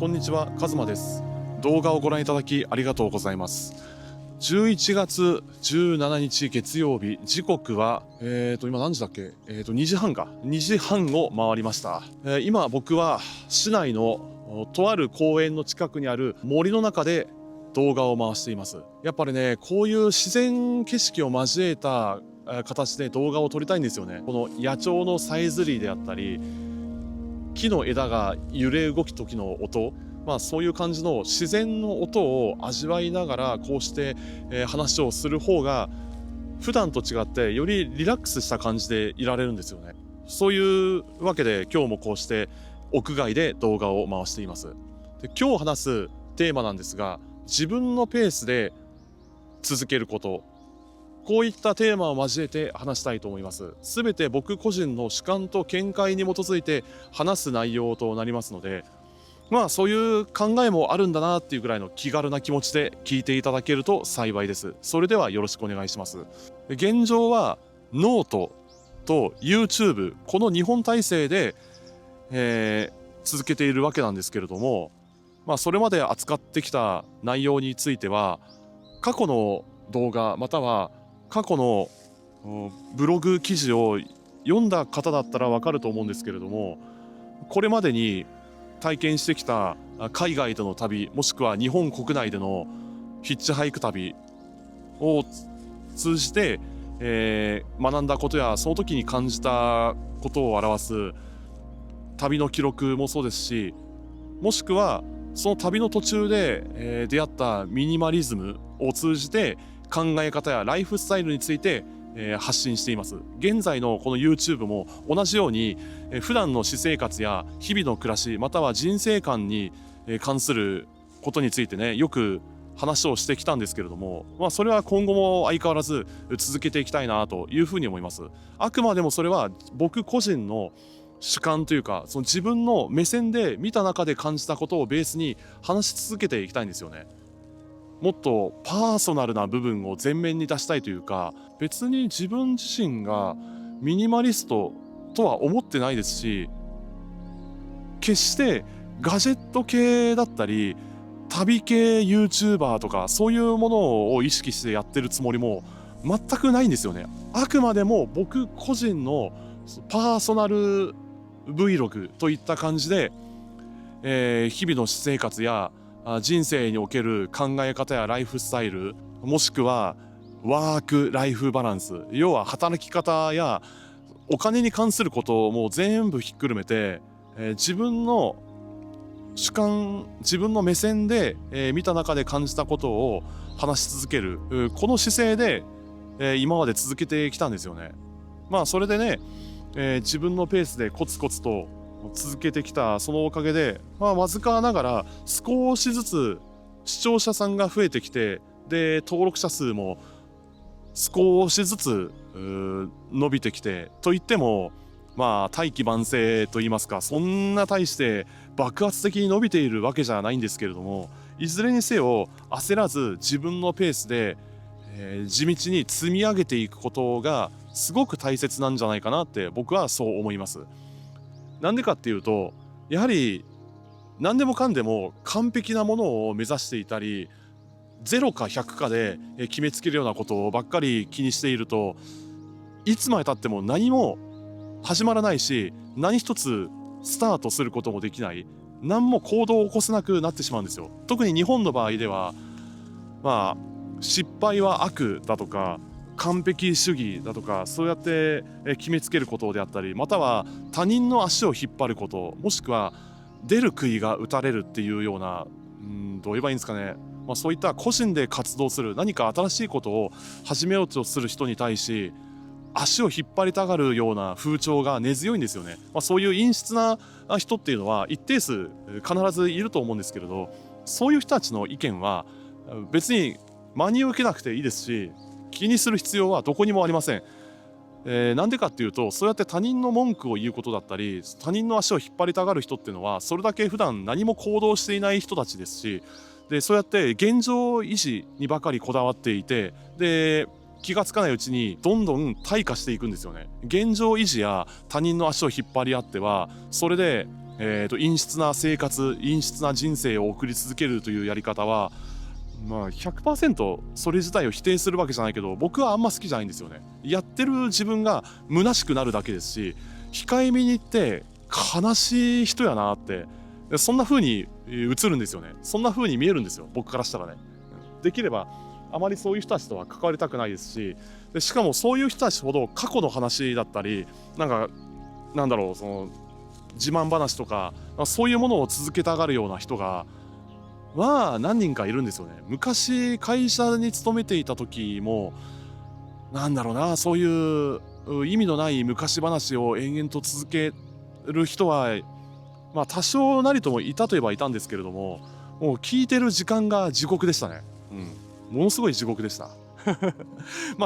こんにちは、カズマです。動画をご覧いただきありがとうございます。11月17日月曜日、時刻は、今何時だっけ2時半か。2時半を回りました。今僕は市内のとある公園の近くにある森の中で動画を回しています。やっぱりね、こういう自然景色を交えた形で動画を撮りたいんですよね。この野鳥のさえずりであったり、木の枝が揺れ動く時の音、そういう感じの自然の音を味わいながらこうして、話をする方が普段と違ってよりリラックスした感じでいられるんですよね。そういうわけで今日もこうして屋外で動画を回しています。で、今日話すテーマなんですが、自分のペースで続けること、こういったテーマを交えて話したいと思います。すべて僕個人の主観と見解に基づいて話す内容となりますので、そういう考えもあるんだなっていうぐらいの気軽な気持ちで聞いていただけると幸いです。それではよろしくお願いします。現状はノートと YouTube、 この2本体制で、続けているわけなんですけれども、それまで扱ってきた内容については過去の動画または過去のブログ記事を読んだ方だったらわかると思うんですけれども、これまでに体験してきた海外での旅、もしくは日本国内でのヒッチハイク旅を通じて、学んだことやその時に感じたことを表す旅の記録もそうですし、もしくはその旅の途中で、出会ったミニマリズムを通じて考え方やライフスタイルについて、発信しています。現在のこの YouTube も同じように、普段の私生活や日々の暮らしまたは人生観に関することについてね、よく話をしてきたんですけれども、それは今後も相変わらず続けていきたいなというふうに思います。あくまでもそれは僕個人の主観というか、その自分の目線で見た中で感じたことをベースに話し続けていきたいんですよね。もっとパーソナルな部分を前面に出したいというか、別に自分自身がミニマリストとは思ってないですし、決してガジェット系だったり旅系 YouTuber とかそういうものを意識してやってるつもりも全くないんですよね。あくまでも僕個人のパーソナル Vlog といった感じで、日々の私生活や人生における考え方やライフスタイル、もしくはワークライフバランス、要は働き方やお金に関することをもう全部ひっくるめて、自分の主観、自分の目線で、見た中で感じたことを話し続ける、この姿勢で、今まで続けてきたんですよね。それでね、自分のペースでコツコツと続けてきたそのおかげで、わずかながら少しずつ視聴者さんが増えてきて、で登録者数も少しずつ伸びてきて、といっても大器晩成と言いますか、そんな大して爆発的に伸びているわけじゃないんですけれども、いずれにせよ焦らず自分のペースで、地道に積み上げていくことがすごく大切なんじゃないかなって僕はそう思います。なんでかっていうと、やはり何でもかんでも完璧なものを目指していたり、0か100かで決めつけるようなことばっかり気にしていると、いつまでたっても何も始まらないし、何一つスタートすることもできない、何も行動を起こせなくなってしまうんですよ。特に日本の場合では、失敗は悪だとか完璧主義だとか、そうやって決めつけることであったり、または他人の足を引っ張ること、もしくは出る杭が打たれるっていうような、どう言えばいいんですかね、そういった個人で活動する、何か新しいことを始めようとする人に対し足を引っ張りたがるような風潮が根強いんですよね。そういう陰湿な人っていうのは一定数必ずいると思うんですけれど、そういう人たちの意見は別に真に受けなくていいですし、気にする必要はどこにもありません。なんでかっていうと、そうやって他人の文句を言うことだったり他人の足を引っ張りたがる人っていうのは、それだけ普段何も行動していない人たちですし、でそうやって現状維持にばかりこだわっていて、で気がつかないうちにどんどん退化していくんですよね。現状維持や他人の足を引っ張り合っては、それで陰湿な生活、陰湿な人生を送り続けるというやり方は、100% それ自体を否定するわけじゃないけど、僕はあんま好きじゃないんですよね。やってる自分が虚しくなるだけですし、控えめに言って悲しい人やなって、そんな風に映るんですよね。そんな風に見えるんですよ、僕からしたらね。できればあまりそういう人たちとは関わりたくないですし、しかもそういう人たちほど過去の話だったり、なんだろう、その自慢話とかそういうものを続けたがるような人が何人かいるんですよね。昔会社に勤めていた時も、そういう意味のない昔話を延々と続ける人は多少なりともいたといえばいたんですけれども、もう聞いてる時間が地獄でしたね。ものすごい地獄でした。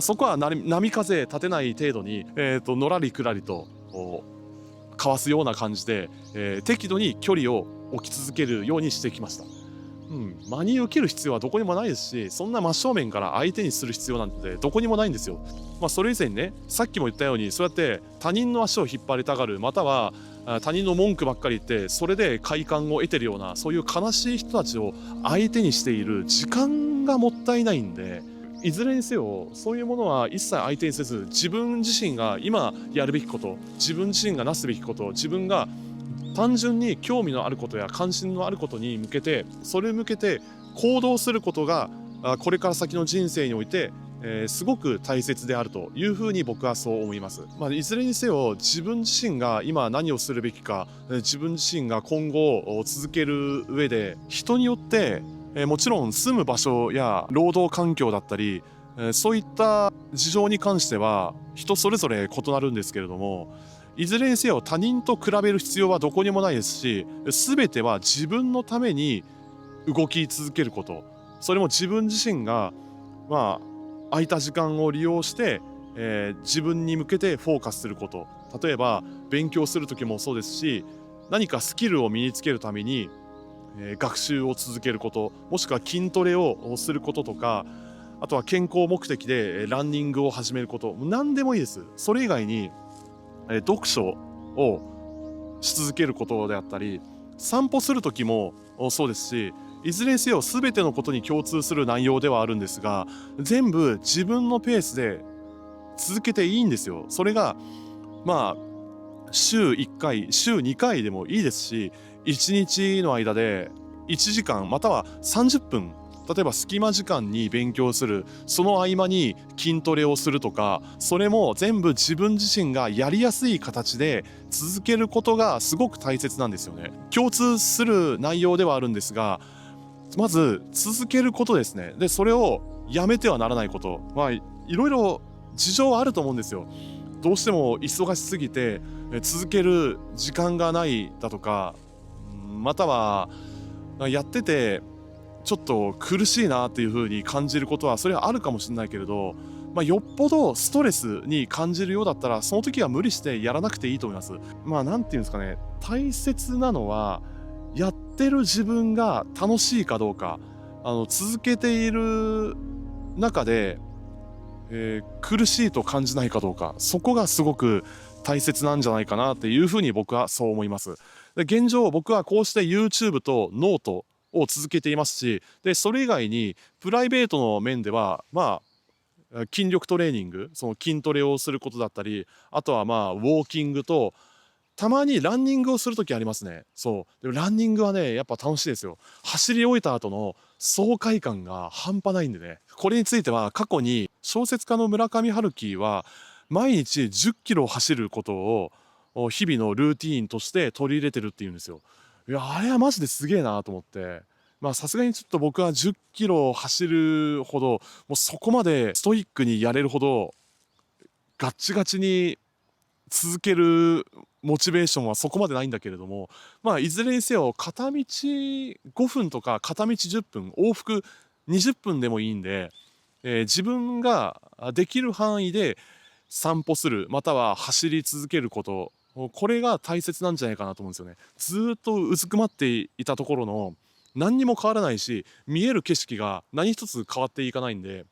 そこは波風立てない程度に、のらりくらりとかわすような感じで、適度に距離を置き続けるようにしてきました。真に受ける必要はどこにもないですし、そんな真正面から相手にする必要なんてどこにもないんですよ。それ以前にね、さっきも言ったように、そうやって他人の足を引っ張りたがる、または他人の文句ばっかり言ってそれで快感を得てるような、そういう悲しい人たちを相手にしている時間がもったいないんで、いずれにせよそういうものは一切相手にせず、自分自身が今やるべきこと、自分自身がなすべきこと、自分が単純に興味のあることや関心のあることに向けて、それに向けて行動することがこれから先の人生においてすごく大切であるというふうに僕はそう思います。いずれにせよ自分自身が今何をするべきか、自分自身が今後続ける上で、人によってもちろん住む場所や労働環境だったり、そういった事情に関しては人それぞれ異なるんですけれども、いずれにせよ他人と比べる必要はどこにもないですし、全ては自分のために動き続けること、それも自分自身が空いた時間を利用して、自分に向けてフォーカスすること、例えば勉強する時もそうですし、何かスキルを身につけるために学習を続けること、もしくは筋トレをすることとか、あとは健康目的でランニングを始めること、何でもいいです。それ以外に読書をし続けることであったり、散歩する時もそうですし、いずれにせよ全てのことに共通する内容ではあるんですが、全部自分のペースで続けていいんですよ。それが週1回週2回でもいいですし、1日の間で1時間または30分、例えば隙間時間に勉強する、その合間に筋トレをするとか、それも全部自分自身がやりやすい形で続けることがすごく大切なんですよね。共通する内容ではあるんですが、まず続けることですね。でそれをやめてはならないこと、いろいろ事情はあると思うんですよ。どうしても忙しすぎて続ける時間がないだとか、またはやっててちょっと苦しいなっていう風に感じることはそれはあるかもしれないけれど、よっぽどストレスに感じるようだったらその時は無理してやらなくていいと思います。なんていうんですかね、大切なのはやってる自分が楽しいかどうか、続けている中で苦しいと感じないかどうか、そこがすごく大切なんじゃないかなっていうふうに僕はそう思います。で現状僕はこうして YouTube とノートを続けていますし、でそれ以外にプライベートの面では筋力トレーニング、その筋トレをすることだったり、あとはウォーキングと、たまにランニングをする時ありますね。でもランニングはねやっぱ楽しいですよ。走り終えた後の爽快感が半端ないんでね。これについては過去に小説家の村上春樹は毎日10キロ走ることを日々のルーティーンとして取り入れてるっていうんですよ。いやあれはマジですげえなと思って、さすがにちょっと僕は10キロ走るほど、もうそこまでストイックにやれるほどガッチガチに続けるモチベーションはそこまでないんだけれども、いずれにせよ片道5分とか片道10分、往復20分でもいいんで、自分ができる範囲で散歩する、または走り続けること、これが大切なんじゃないかなと思うんですよね。ずっとうずくまっていたところの何にも変わらないし、見える景色が何一つ変わっていかないんで、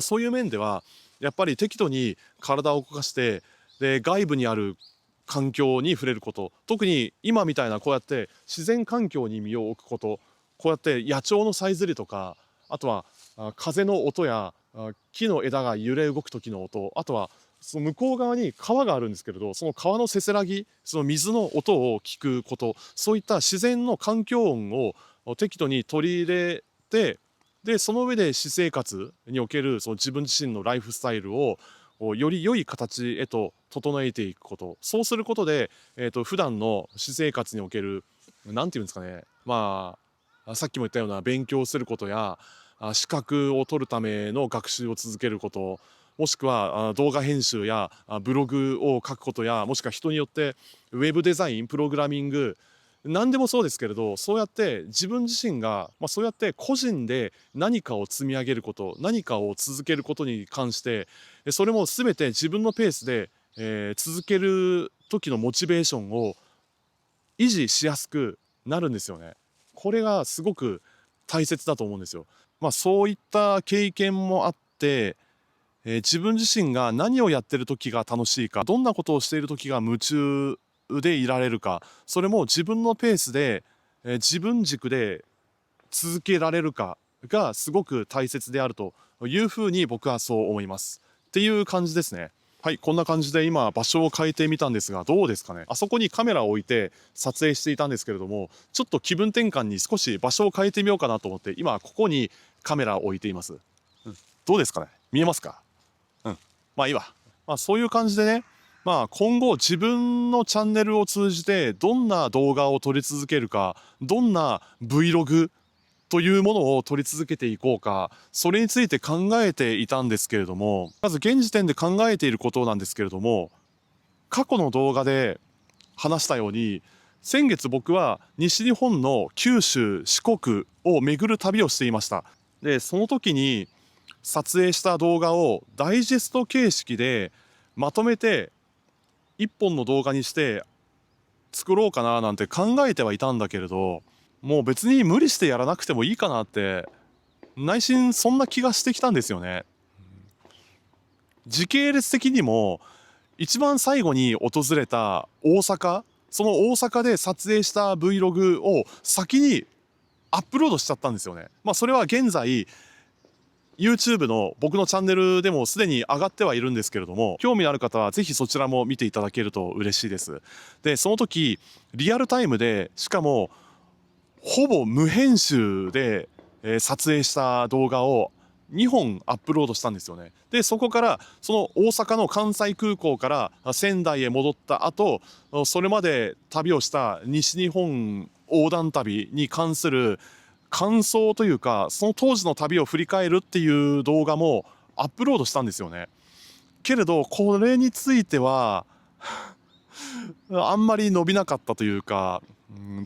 そういう面ではやっぱり適度に体を動かして、で外部にある環境に触れること、特に今みたいなこうやって自然環境に身を置くこと、こうやって野鳥のさえずりとか、あとは風の音や木の枝が揺れ動く時の音、あとはその向こう側に川があるんですけれど、その川のせせらぎ、その水の音を聞くこと、そういった自然の環境音を適度に取り入れて、でその上で私生活におけるその自分自身のライフスタイルをより良い形へと整えていくこと、そうすることで、普段の私生活における何て言うんですかね、さっきも言ったような勉強することや資格を取るための学習を続けること、もしくは動画編集やブログを書くことや、もしくは人によってウェブデザイン、プログラミング、何でもそうですけれど、そうやって自分自身が、そうやって個人で何かを積み上げること、何かを続けることに関して、それも全て自分のペースで、続ける時のモチベーションを維持しやすくなるんですよね。これがすごく大切だと思うんですよ。そういった経験もあって、自分自身が何をやってる時が楽しいか、どんなことをしている時が夢中でいられるか、それも自分のペースで、自分軸で続けられるかがすごく大切であるというふうに僕はそう思いますっていう感じですね。はい、こんな感じで今場所を変えてみたんですが、どうですかね。あそこにカメラを置いて撮影していたんですけれども、ちょっと気分転換に少し場所を変えてみようかなと思って、今ここにカメラを置いています。どうですかね。見えますか。いいわ。そういう感じでね、今後自分のチャンネルを通じてどんな動画を撮り続けるか、どんな Vlog というものを撮り続けていこうか、それについて考えていたんですけれども、まず現時点で考えていることなんですけれども、過去の動画で話したように、先月僕は西日本の九州、四国を巡る旅をしていました。で、その時に撮影した動画をダイジェスト形式でまとめて一本の動画にして作ろうかななんて考えてはいたんだけれど、もう別に無理してやらなくてもいいかなって内心そんな気がしてきたんですよね。時系列的にも一番最後に訪れた大阪、その大阪で撮影した Vlog を先にアップロードしちゃったんですよね。それは現在YouTube の僕のチャンネルでもすでに上がってはいるんですけれども、興味のある方はぜひそちらも見ていただけると嬉しいです。で、その時リアルタイムで、しかもほぼ無編集で、撮影した動画を2本アップロードしたんですよね。で、そこからその大阪の関西空港から仙台へ戻った後、それまで旅をした西日本横断旅に関する感想というか、その当時の旅を振り返るっていう動画もアップロードしたんですよね。けれどこれについてはあんまり伸びなかったというか、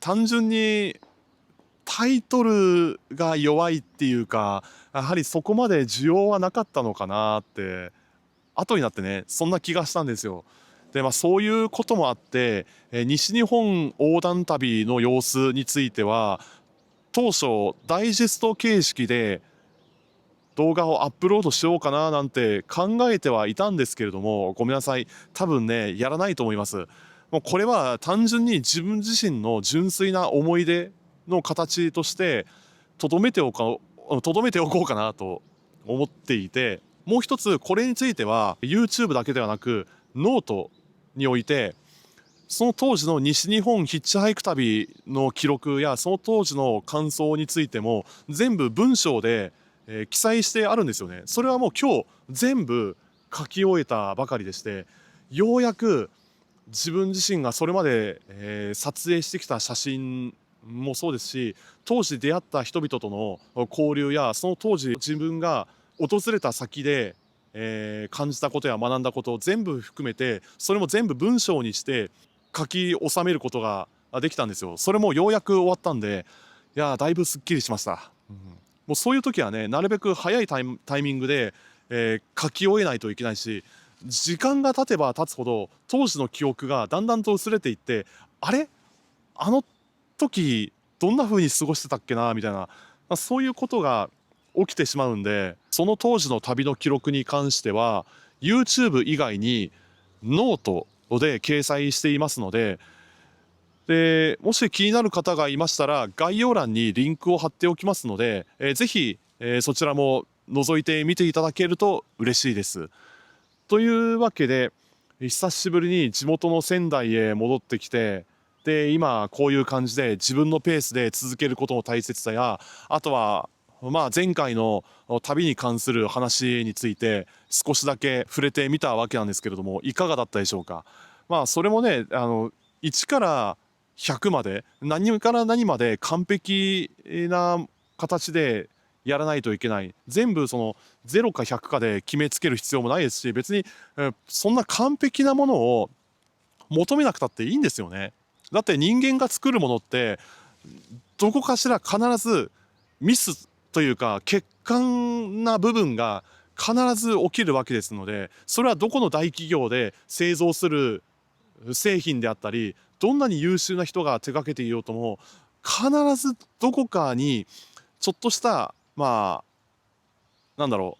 単純にタイトルが弱いっていうか、やはりそこまで需要はなかったのかなって後になってね、そんな気がしたんですよ。で、そういうこともあって、西日本横断旅の様子については当初ダイジェスト形式で動画をアップロードしようかななんて考えてはいたんですけれども、ごめんなさい、多分ねやらないと思います。もうこれは単純に自分自身の純粋な思い出の形としてとどめておこうかなと思っていて、もう一つこれについては YouTube だけではなくノートにおいてその当時の西日本ヒッチハイク旅の記録やその当時の感想についても全部文章で、記載してあるんですよね。それはもう今日全部書き終えたばかりでして、ようやく自分自身がそれまで、撮影してきた写真もそうですし、当時出会った人々との交流やその当時自分が訪れた先で、感じたことや学んだことを全部含めて、それも全部文章にして書き収めることができたんですよ。それもようやく終わったんで、いやだいぶすっきりしました。もうそういう時はね、なるべく早いタイミングで、書き終えないといけないし、時間が経てば経つほど当時の記憶がだんだんと薄れていって、あれあの時どんな風に過ごしてたっけなみたいな、そういうことが起きてしまうんで、その当時の旅の記録に関しては YouTube 以外にノートで掲載していますので、もし気になる方がいましたら概要欄にリンクを貼っておきますので、ぜひ、そちらも覗いてみていただけると嬉しいです。というわけで、久しぶりに地元の仙台へ戻ってきて、で今こういう感じで自分のペースで続けることの大切さや、あとは前回の旅に関する話について少しだけ触れてみたわけなんですけれども、いかがだったでしょうか。それもね、1から100まで何から何まで完璧な形でやらないといけない、全部その0か100かで決めつける必要もないですし、別にそんな完璧なものを求めなくたっていいんですよね。だって人間が作るものってどこかしら必ずミスというか欠陥な部分が必ず起きるわけですので、それはどこの大企業で製造する製品であったり、どんなに優秀な人が手掛けていようとも必ずどこかにちょっとしたなんだろ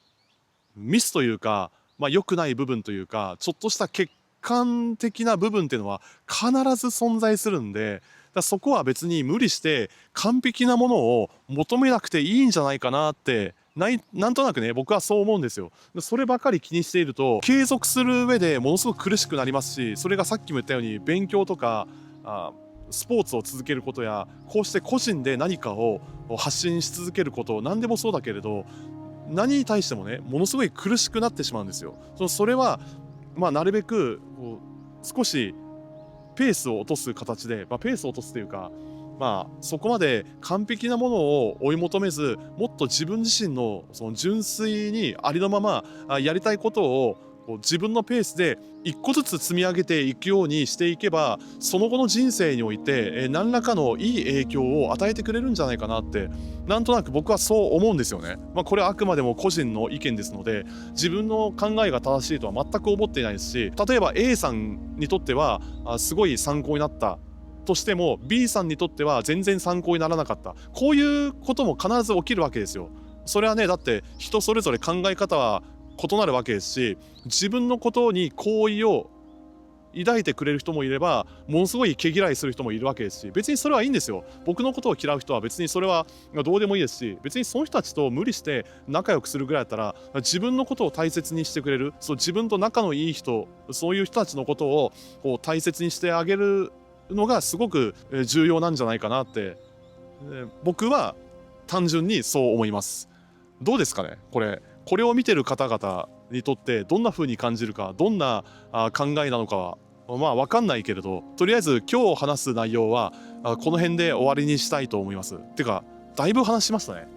う、ミスというか、良くない部分というか、ちょっとした欠陥的な部分っていうのは必ず存在するんで、そこは別に無理して完璧なものを求めなくていいんじゃないかなってなんとなくね、僕はそう思うんですよ。そればかり気にしていると継続する上でものすごく苦しくなりますし、それがさっきも言ったように勉強とかスポーツを続けることや、こうして個人で何かを発信し続けること、何でもそうだけれど、何に対してもね、ものすごい苦しくなってしまうんですよ。それはなるべく少しペースを落とす形で、ペースを落とすというか、そこまで完璧なものを追い求めず、もっと自分自身のその純粋にありのままやりたいことを自分のペースで一個ずつ積み上げていくようにしていけば、その後の人生において何らかのいい影響を与えてくれるんじゃないかなって、なんとなく僕はそう思うんですよね。これはあくまでも個人の意見ですので、自分の考えが正しいとは全く思っていないですし、例えば A さんにとってはすごい参考になったとしても B さんにとっては全然参考にならなかった、こういうことも必ず起きるわけですよ。それはね、だって人それぞれ考え方は異なるわけですし、自分のことに好意を抱いてくれる人もいれば、ものすごい毛嫌いする人もいるわけですし、別にそれはいいんですよ。僕のことを嫌う人は別にそれはどうでもいいですし、別にその人たちと無理して仲良くするぐらいだったら、自分のことを大切にしてくれる、自分と仲のいい人、そういう人たちのことを大切にしてあげるのがすごく重要なんじゃないかなって、僕は単純にそう思います。どうですかね、これを見てる方々にとってどんな風に感じるか、どんな考えなのかは分かんないけれど、とりあえず今日話す内容はこの辺で終わりにしたいと思います。てかだいぶ話しましたね。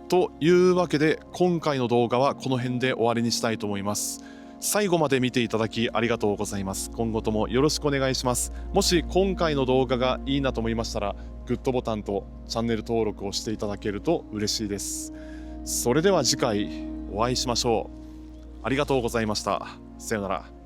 というわけで今回の動画はこの辺で終わりにしたいと思います。最後まで見ていただきありがとうございます。今後ともよろしくお願いします。もし今回の動画がいいなと思いましたら、グッドボタンとチャンネル登録をしていただけると嬉しいです。それでは次回お会いしましょう。ありがとうございました。さようなら。